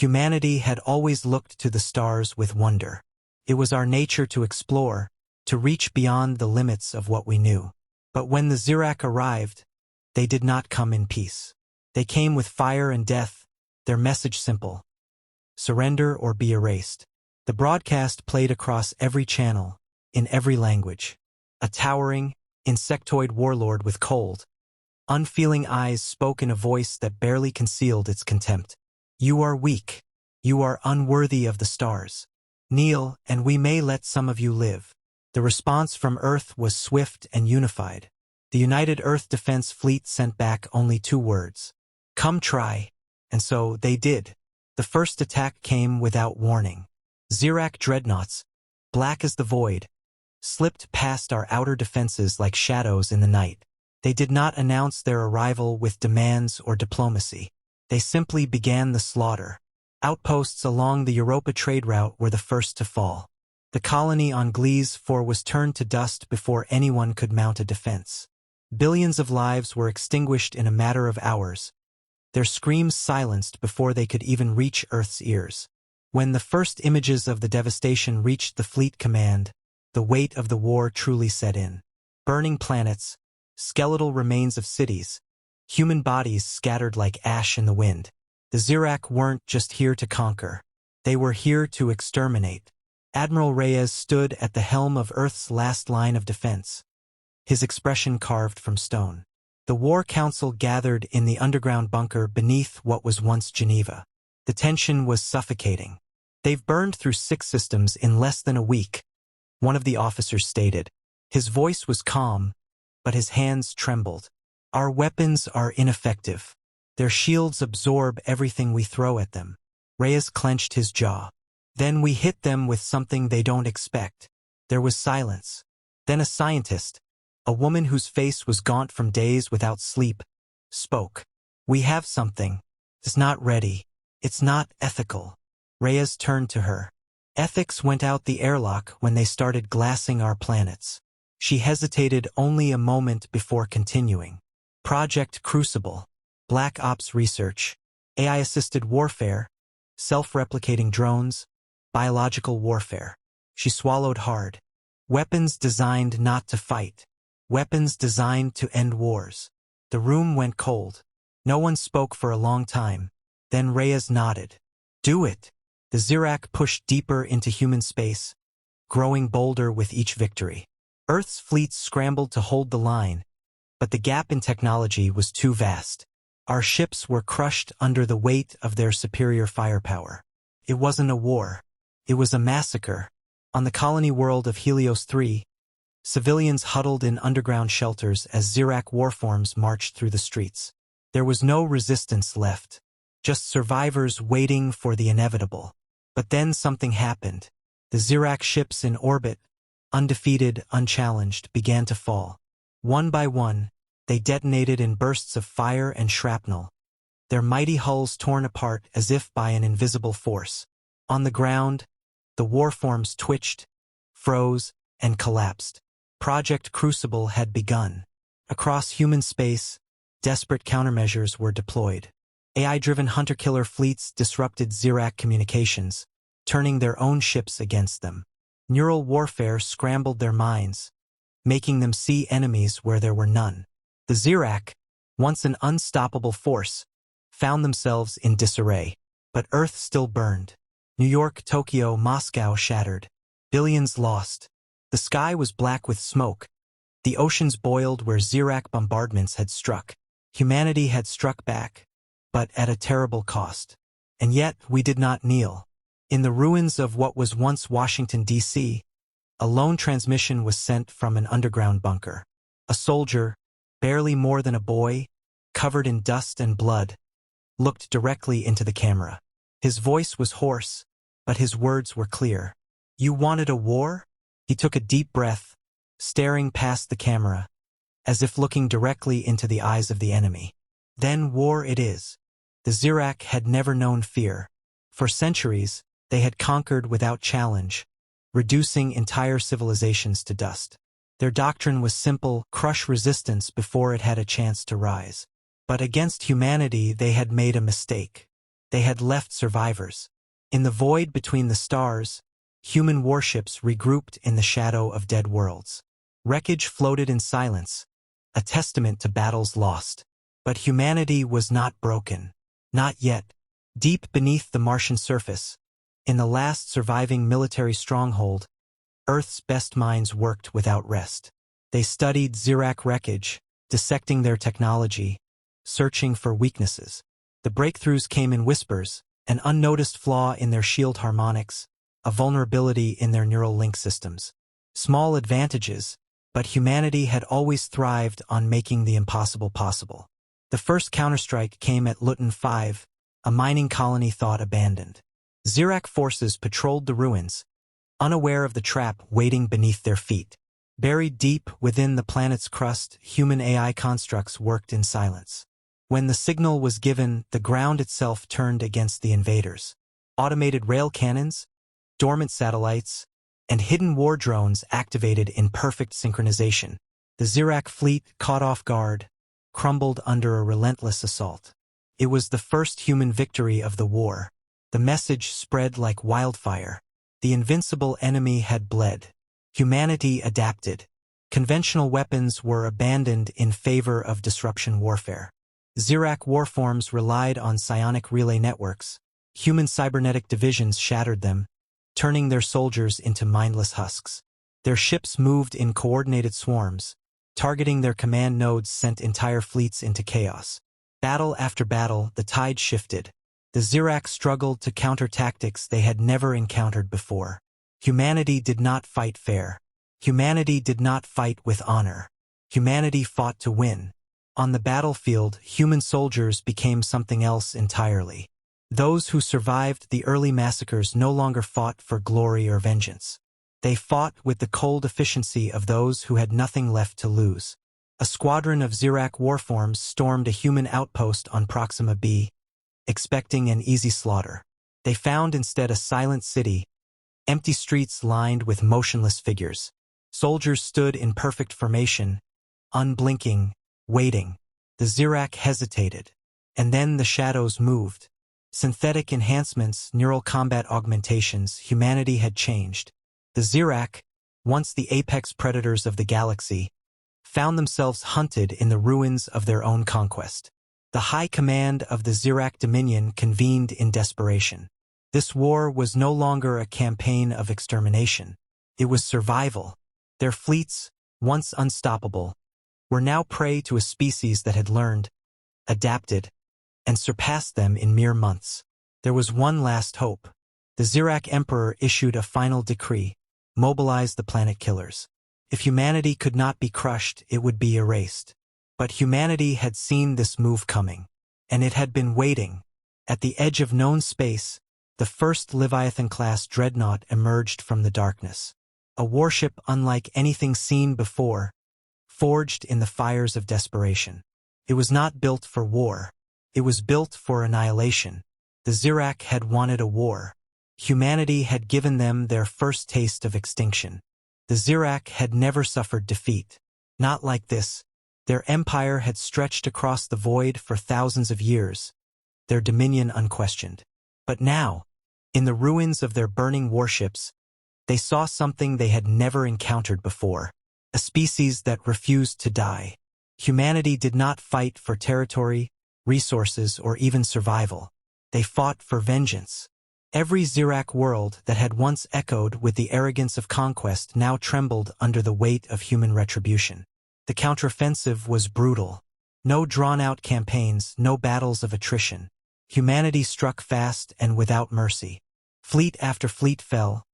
Humanity had always looked to the stars with wonder. It was our nature to explore, to reach beyond the limits of what we knew. But when the Zirac arrived, they did not come in peace. They came with fire and death, their message simple: surrender or be erased. The broadcast played across every channel, in every language. A towering, insectoid warlord with cold, unfeeling eyes spoke in a voice that barely concealed its contempt. You are weak. You are unworthy of the stars. Kneel, and we may let some of you live. The response from Earth was swift and unified. The United Earth Defense Fleet sent back only 2 words: come try. And so they did. The first attack came without warning. Zirac dreadnoughts, black as the void, slipped past our outer defenses like shadows in the night. They did not announce their arrival with demands or diplomacy. They simply began the slaughter. Outposts along the Europa trade route were the first to fall. The colony on Gliese 4 was turned to dust before anyone could mount a defense. Billions of lives were extinguished in a matter of hours, their screams silenced before they could even reach Earth's ears. When the first images of the devastation reached the fleet command, the weight of the war truly set in. Burning planets, skeletal remains of cities, human bodies scattered like ash in the wind. The Zirac weren't just here to conquer. They were here to exterminate. Admiral Reyes stood at the helm of Earth's last line of defense, his expression carved from stone. The War Council gathered in the underground bunker beneath what was once Geneva. The tension was suffocating. They've burned through 6 systems in less than a week, one of the officers stated. His voice was calm, but his hands trembled. Our weapons are ineffective. Their shields absorb everything we throw at them. Reyes clenched his jaw. Then we hit them with something they don't expect. There was silence. Then a scientist, a woman whose face was gaunt from days without sleep, spoke. We have something. It's not ready. It's not ethical. Reyes turned to her. Ethics went out the airlock when they started glassing our planets. She hesitated only a moment before continuing. Project Crucible, Black Ops research, AI-assisted warfare, self-replicating drones, biological warfare. She swallowed hard. Weapons designed not to fight. Weapons designed to end wars. The room went cold. No one spoke for a long time. Then Reyes nodded. Do it. The Zirac pushed deeper into human space, growing bolder with each victory. Earth's fleets scrambled to hold the line, but the gap in technology was too vast. Our ships were crushed under the weight of their superior firepower. It wasn't a war. It was a massacre. On the colony world of Helios 3, civilians huddled in underground shelters as Zirac warforms marched through the streets. There was no resistance left, just survivors waiting for the inevitable. But then something happened. The Zirac ships in orbit, undefeated, unchallenged, began to fall. One by one, they detonated in bursts of fire and shrapnel, their mighty hulls torn apart as if by an invisible force. On the ground, the warforms twitched, froze, and collapsed. Project Crucible had begun. Across human space, desperate countermeasures were deployed. AI-driven hunter-killer fleets disrupted Zirac communications, turning their own ships against them. Neural warfare scrambled their minds, making them see enemies where there were none. The Zirac, once an unstoppable force, found themselves in disarray. But Earth still burned. New York, Tokyo, Moscow shattered. Billions lost. The sky was black with smoke. The oceans boiled where Zirac bombardments had struck. Humanity had struck back, but at a terrible cost. And yet we did not kneel. In the ruins of what was once Washington, D.C., a lone transmission was sent from an underground bunker. A soldier, barely more than a boy, covered in dust and blood, looked directly into the camera. His voice was hoarse, but his words were clear. You wanted a war? He took a deep breath, staring past the camera, as if looking directly into the eyes of the enemy. Then war it is. The Zirac had never known fear. For centuries, they had conquered without challenge, reducing entire civilizations to dust. Their doctrine was simple: crush resistance before it had a chance to rise. But against humanity they had made a mistake. They had left survivors. In the void between the stars, human warships regrouped in the shadow of dead worlds. Wreckage floated in silence, a testament to battles lost. But humanity was not broken. Not yet. Deep beneath the Martian surface, in the last surviving military stronghold, Earth's best minds worked without rest. They studied Zirac wreckage, dissecting their technology, searching for weaknesses. The breakthroughs came in whispers, an unnoticed flaw in their shield harmonics, a vulnerability in their neural link systems. Small advantages, but humanity had always thrived on making the impossible possible. The first counterstrike came at Luton 5, a mining colony thought abandoned. Zirac forces patrolled the ruins, unaware of the trap waiting beneath their feet. Buried deep within the planet's crust, human AI constructs worked in silence. When the signal was given, the ground itself turned against the invaders. Automated rail cannons, dormant satellites, and hidden war drones activated in perfect synchronization. The Zirac fleet, caught off guard, crumbled under a relentless assault. It was the first human victory of the war. The message spread like wildfire. The invincible enemy had bled. Humanity adapted. Conventional weapons were abandoned in favor of disruption warfare. Zirac warforms relied on psionic relay networks. Human cybernetic divisions shattered them, turning their soldiers into mindless husks. Their ships moved in coordinated swarms. Targeting their command nodes sent entire fleets into chaos. Battle after battle, the tide shifted. The Zirac struggled to counter tactics they had never encountered before. Humanity did not fight fair. Humanity did not fight with honor. Humanity fought to win. On the battlefield, human soldiers became something else entirely. Those who survived the early massacres no longer fought for glory or vengeance. They fought with the cold efficiency of those who had nothing left to lose. A squadron of Zirac warforms stormed a human outpost on Proxima B, expecting an easy slaughter. They found instead a silent city, empty streets lined with motionless figures. Soldiers stood in perfect formation, unblinking, waiting. The Zirac hesitated, and then the shadows moved. Synthetic enhancements, neural combat augmentations, humanity had changed. The Zirac, once the apex predators of the galaxy, found themselves hunted in the ruins of their own conquest. The high command of the Zirac Dominion convened in desperation. This war was no longer a campaign of extermination. It was survival. Their fleets, once unstoppable, were now prey to a species that had learned, adapted, and surpassed them in mere months. There was one last hope. The Zirac Emperor issued a final decree: mobilize the planet killers. If humanity could not be crushed, it would be erased. But humanity had seen this move coming, and it had been waiting. At the edge of known space, the first Leviathan-class dreadnought emerged from the darkness. A warship unlike anything seen before, forged in the fires of desperation. It was not built for war. It was built for annihilation. The Zirac had wanted a war. Humanity had given them their first taste of extinction. The Zirac had never suffered defeat. Not like this. Their empire had stretched across the void for thousands of years, their dominion unquestioned. But now, in the ruins of their burning warships, they saw something they had never encountered before, a species that refused to die. Humanity did not fight for territory, resources, or even survival. They fought for vengeance. Every Zirac world that had once echoed with the arrogance of conquest now trembled under the weight of human retribution. The counteroffensive was brutal. No drawn-out campaigns, no battles of attrition. Humanity struck fast and without mercy. Fleet after fleet fell,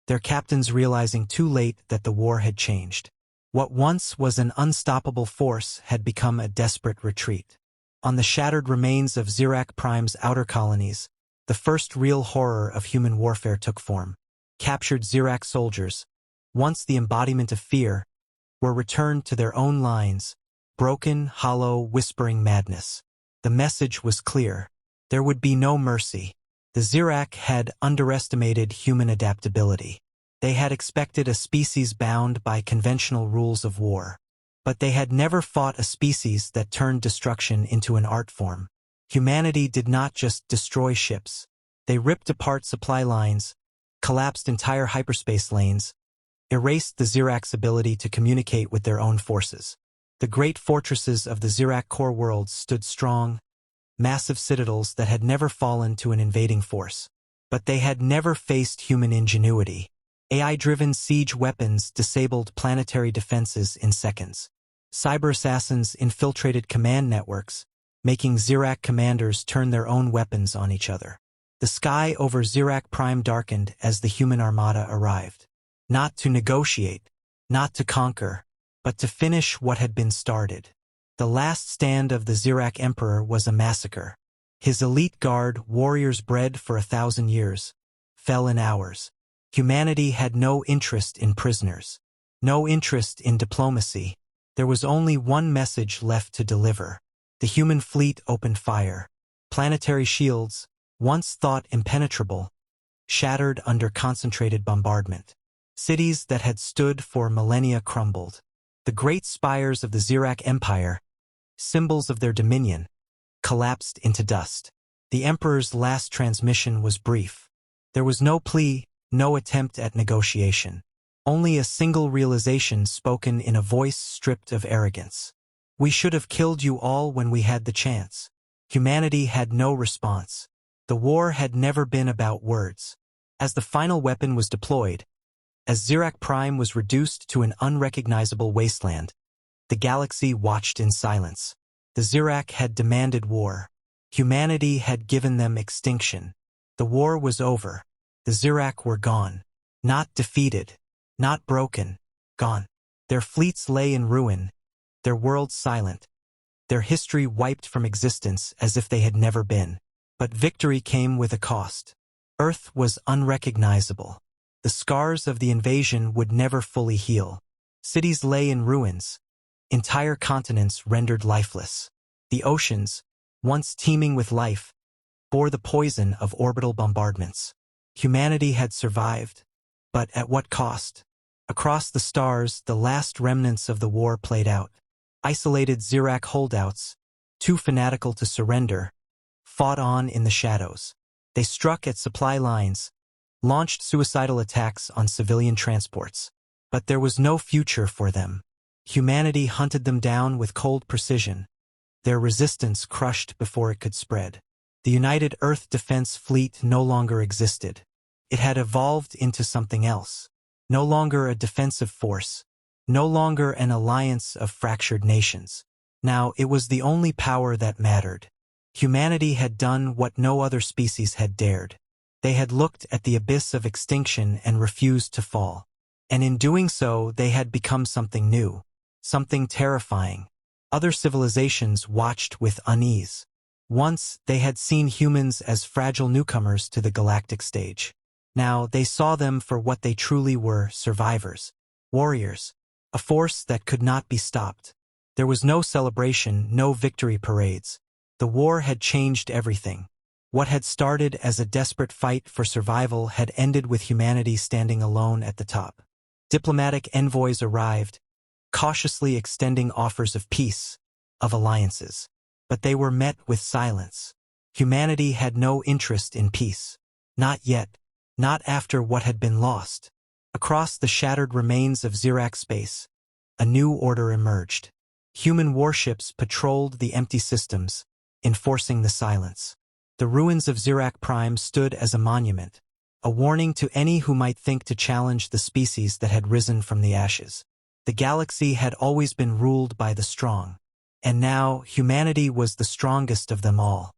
their captains realizing too late that the war had changed. What once was an unstoppable force had become a desperate retreat. On the shattered remains of Zirac Prime's outer colonies, the first real horror of human warfare took form. Captured Zirac soldiers, once the embodiment of fear, were returned to their own lines, broken, hollow, whispering madness. The message was clear. There would be no mercy. The Zirac had underestimated human adaptability. They had expected a species bound by conventional rules of war. But they had never fought a species that turned destruction into an art form. Humanity did not just destroy ships. They ripped apart supply lines, collapsed entire hyperspace lanes, erased the Zirak's ability to communicate with their own forces. The great fortresses of the Zirak core worlds stood strong, massive citadels that had never fallen to an invading force. But they had never faced human ingenuity. AI-driven siege weapons disabled planetary defenses in seconds. Cyber assassins infiltrated command networks, making Zirak commanders turn their own weapons on each other. The sky over Zirak Prime darkened as the human armada arrived. Not to negotiate, not to conquer, but to finish what had been started. The last stand of the Zirak Emperor was a massacre. His elite guard, warriors bred for 1,000 years, fell in hours. Humanity had no interest in prisoners, no interest in diplomacy. There was only one message left to deliver. The human fleet opened fire. Planetary shields, once thought impenetrable, shattered under concentrated bombardment. Cities that had stood for millennia crumbled. The great spires of the Zirak Empire, symbols of their dominion, collapsed into dust. The Emperor's last transmission was brief. There was no plea, no attempt at negotiation. Only a single realization spoken in a voice stripped of arrogance. We should have killed you all when we had the chance. Humanity had no response. The war had never been about words. As the final weapon was deployed, as Zirak Prime was reduced to an unrecognizable wasteland, the galaxy watched in silence. The Zirak had demanded war. Humanity had given them extinction. The war was over. The Zirak were gone. Not defeated. Not broken. Gone. Their fleets lay in ruin. Their world silent. Their history wiped from existence as if they had never been. But victory came with a cost. Earth was unrecognizable. The scars of the invasion would never fully heal. Cities lay in ruins. Entire continents rendered lifeless. The oceans, once teeming with life, bore the poison of orbital bombardments. Humanity had survived, but at what cost? Across the stars, the last remnants of the war played out. Isolated Zirak holdouts, too fanatical to surrender, fought on in the shadows. They struck at supply lines, launched suicidal attacks on civilian transports. But there was no future for them. Humanity hunted them down with cold precision, their resistance crushed before it could spread. The United Earth Defense Fleet no longer existed. It had evolved into something else. No longer a defensive force. No longer an alliance of fractured nations. Now it was the only power that mattered. Humanity had done what no other species had dared. They had looked at the abyss of extinction and refused to fall. And in doing so, they had become something new. Something terrifying. Other civilizations watched with unease. Once, they had seen humans as fragile newcomers to the galactic stage. Now, they saw them for what they truly were: survivors. Warriors. A force that could not be stopped. There was no celebration, no victory parades. The war had changed everything. What had started as a desperate fight for survival had ended with humanity standing alone at the top. Diplomatic envoys arrived, cautiously extending offers of peace, of alliances. But they were met with silence. Humanity had no interest in peace. Not yet. Not after what had been lost. Across the shattered remains of Zirak space, a new order emerged. Human warships patrolled the empty systems, enforcing the silence. The ruins of Zirak Prime stood as a monument, a warning to any who might think to challenge the species that had risen from the ashes. The galaxy had always been ruled by the strong, and now humanity was the strongest of them all.